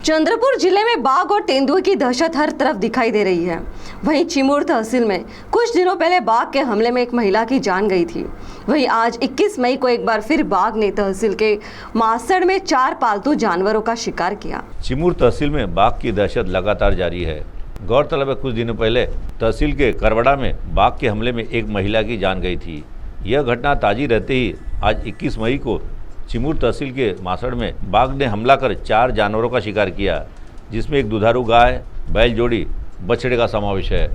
चंद्रपुर जिले में बाघ और तेंदुए की दहशत हर तरफ दिखाई दे रही है। वहीं चिमूर तहसील में कुछ दिनों पहले बाघ के हमले में एक महिला की जान गई थी। वहीं आज 21 मई को एक बार फिर बाघ ने तहसील के मासड़ में 4 पालतू जानवरों का शिकार किया। चिमूर तहसील में बाघ की दहशत लगातार जारी है। गौरतलब है, कुछ दिनों पहले तहसील के करवड़ा में बाघ के हमले में एक महिला की जान गई थी। यह घटना ताज़ी रहते ही आज 21 मई को चिमूर तहसील के मासड़ में बाघ ने हमला कर 4 जानवरों का शिकार किया, जिसमें एक दुधारू गाय, बैल जोड़ी, बछड़े का समावेश है।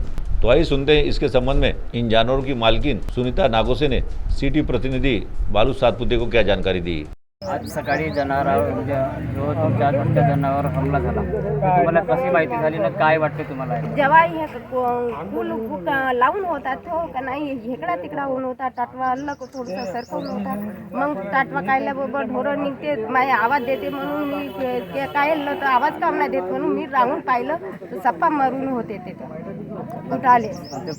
तो आइए सुनते हैं इसके संबंध में इन जानवरों की मालकिन सुनीता नागोसे ने सिटी प्रतिनिधि बालू सातपुते को क्या जानकारी दी। आज सकाळी जनावरावर जो 2-4 वाजता जनावर हमला झाला, तुम्हाला कशी माहिती झाली ना, काय वाटते तुम्हाला? जेव्हा हे फुल लावून होता तो का नाही हेकडा तिकडा होऊन होता, टाटवा आलं थोडंसं सरकवून होता, मग टाटवा काढल्याबरोबर ढोरं निघते, माझे आवाज देते म्हणून मी ते काढलं तर आवाज काम नाही देत म्हणून मी राहून पाहिलं तर सप्पा मारून होते ते उठाले।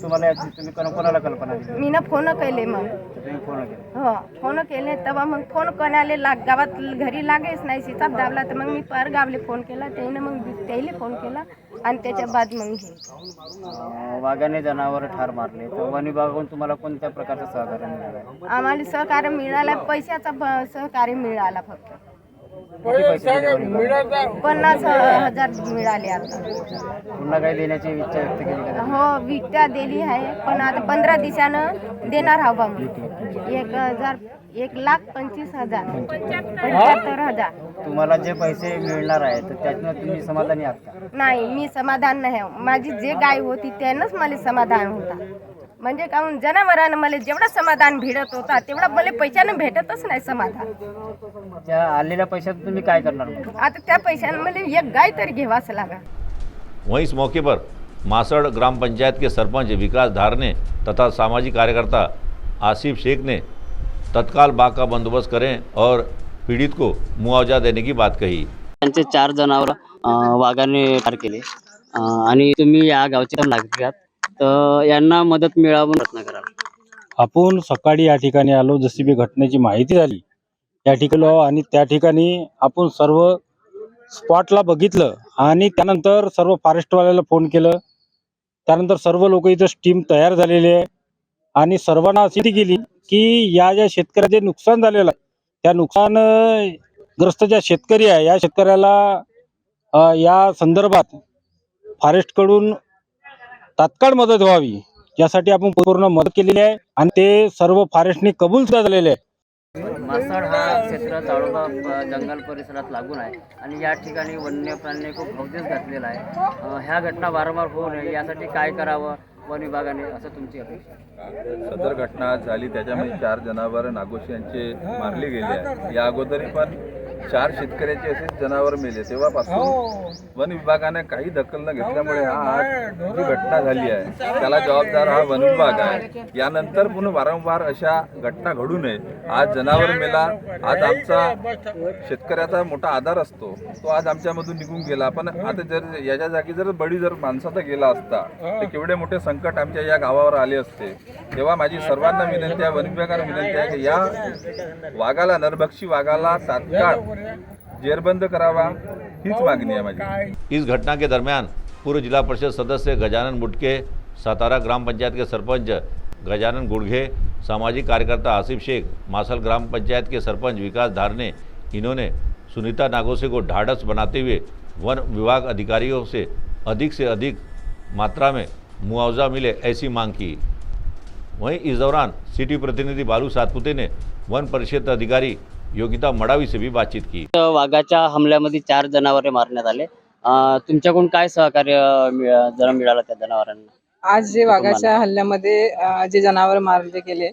तुम्हाला तुम्ही कोणाला कल्पना दिली? मी ना फोन केले, मग तुम्ही फोन केले? हो फोन केले, तेव्हा मग फोन कोणाला गावात घरी लागेच नाही, सीताप दाबला तर मग मी परगावले फोन केला, त्याने मग त्याला फोन केला आणि त्याच्या बाद मग हे वाघाने जनावर ठार मारले, तर वन विभागाकडून तुम्हाला कोणत्या प्रकारचं सहकार्य मिळालं? आम्हाला सहकार्य मिळालं, पैशाचा सहकार्य मिळाला फक्त। किती पैसे दिले वन विभागाने? 50,000 मिळाले आता। पुन्हा काही देण्याची इच्छा व्यक्त केली का? हो विकत्या दिली आहे, पण आता 15 दिवसानं देणार आहो बा मी 1,25,000 75,000। तुम्हाला जे पैसे मिळणार आहे तर त्यातून तुम्ही समाधानी आहात का? नाही, मी समाधान नाही आहे। माझी जे गाय होती त्यानंच मला समाधान होता, म्हणजे काहून जनावरांना मला जेवढं समाधान भेटत होता तेवढा मला पैशानं भेटतच नाही समाधान। त्या आलेल्या पैशात तुम्ही काय करणार? आता त्या पैशानं मला एक गाय तरी घ्यावाच लागा। वहीं इस मौके पर मासड़ ग्राम पंचायत के सरपंच विकास धारने तथा सामाजिक कार्यकर्ता आसिफ शेख ने तत्काल बाघ का बंदोबस्त करें और पीड़ित को मुआवजा देने की बात कही। त्यांचे 4 जनावर वाघाने ठार केले आणि तुम्ही या गावचे नागरिक आहात, तर यांना मदत मिळावं प्रयत्न करा। आपण सकाळी या ठिकाणी आलो, जशी बी घटनेची माहिती झाली या ठिकाणी आणि त्या ठिकाणी आपण सर्व स्पॉटला बघितलं आणि त्यानंतर सर्व फॉरेस्टवाल्याला फोन केलं। त्यानंतर सर्व लोक इथं टीम तयार झालेली आहे आणि सर्वांना अशी केली की या ज्या शेतकऱ्याचे नुकसान झालेलं आहे त्या नुकसानग्रस्त ज्या शेतकरी आहे या शेतकऱ्याला या संदर्भात फॉरेस्टकडून तात्काळ मदत व्हावी यासाठी आपण पूर्ण मदत केलेली आहे आणि ते सर्व फॉरेस्टने कबूल सुद्धा झालेले आहे। मासड़ हा क्षेत्र ताडोबा जंगल परिसरात लागून आहे आणि या ठिकाणी वन्य प्राणी खूप भोवदेस घातलेला आहे। ह्या घटना वारंवार होऊ नये यासाठी काय करावं वन विभागाने, असं तुमची अपेक्षा? सदर घटना झाली त्याच्यामध्ये 4 जनावर नागोशी यांचे मारले गेले आहे। या अगोदरी पण 4 शेतकऱ्याचे असेच जनावर मेले, तेव्हापासून वन विभागाने काही दखल न घेतल्यामुळे आज जी घटना झाली आहे त्याला जबाबदार हा वन विभाग आहे। यानंतर पुन्हा वारंवार अशा घटना घडू नये। आज जनावर मेला, आज आमचा शेतकऱ्याचा मोठा आधार असतो, तो आज आमच्यामधून निघून गेला, पण आता जर याच्या जागी बळी माणसाचा गेला असता तर केवढे मोठे संकट आमच्या या गावावर आले असते। तेव्हा माझी सर्वांना विनंती आहे, वन विभागाला विनंती आहे की या वाघाला, नरभक्षी वाघाला तात्काळ जेरबंद करावा, हीच मागणी है माझी। इस घटना के दरमियान पूर्व जिला परिषद सदस्य गजानन बुटके, सातारा ग्राम पंचायत के सरपंच गजानन गुड़घे, सामाजिक कार्यकर्ता आसिफ शेख, मासल ग्राम पंचायत के सरपंच विकास धारने, इन्होंने सुनीता नागोसे को ढाढ़स बनाते हुए वन विभाग अधिकारियों से अधिक मात्रा में मुआवजा मिले ऐसी मांग की। वहीं इस दौरान सिटी प्रतिनिधि बालू सातपुते ने वन परिषद अधिकारी योगिता मडावी से भी बातचीत की। वाघाच्या हमल्यामध्ये 4 जनावरे मारण्यात आले, तुमच्याकडून काय सहकार्य मिळालं त्या जनावरांना? आज जे वाघाच्या हल्ल्यामध्ये जे जनावर मारले गेले,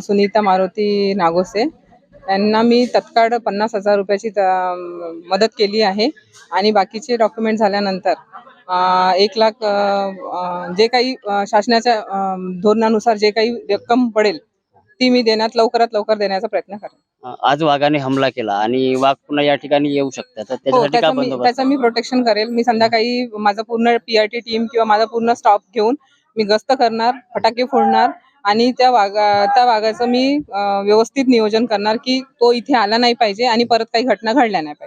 सुनीता मारुती नागोसे यांना मी तत्काळ 50,000 रुपयाची मदत केली आहे आणि बाकीचे डॉक्युमेंट झाल्यानंतर 1 लाख जे काही शासनाच्या धोरणानुसार जे काही रक्कम पडेल ती मी देण्यात लवकरात लवकर देण्याचा प्रयत्न करेन। आज वाघाने हमला केला आणि वाघ पुन्हा या ठिकाणी येऊ शकतात, तर त्याच्यासाठी काय बंदोबस्त? त्याचा मी प्रोटेक्शन करेल। मी संध्याकाळी माझा पूर्ण PRT टीम किंवा माझा पूर्ण स्टाफ घेऊन मी गस्त करणार, फटाके फोडणार आणि त्या वाघाचं मी व्यवस्थित नियोजन करणार की तो इथे आला नाही पाहिजे आणि परत काही घटना घडल्या नाही पाहिजे।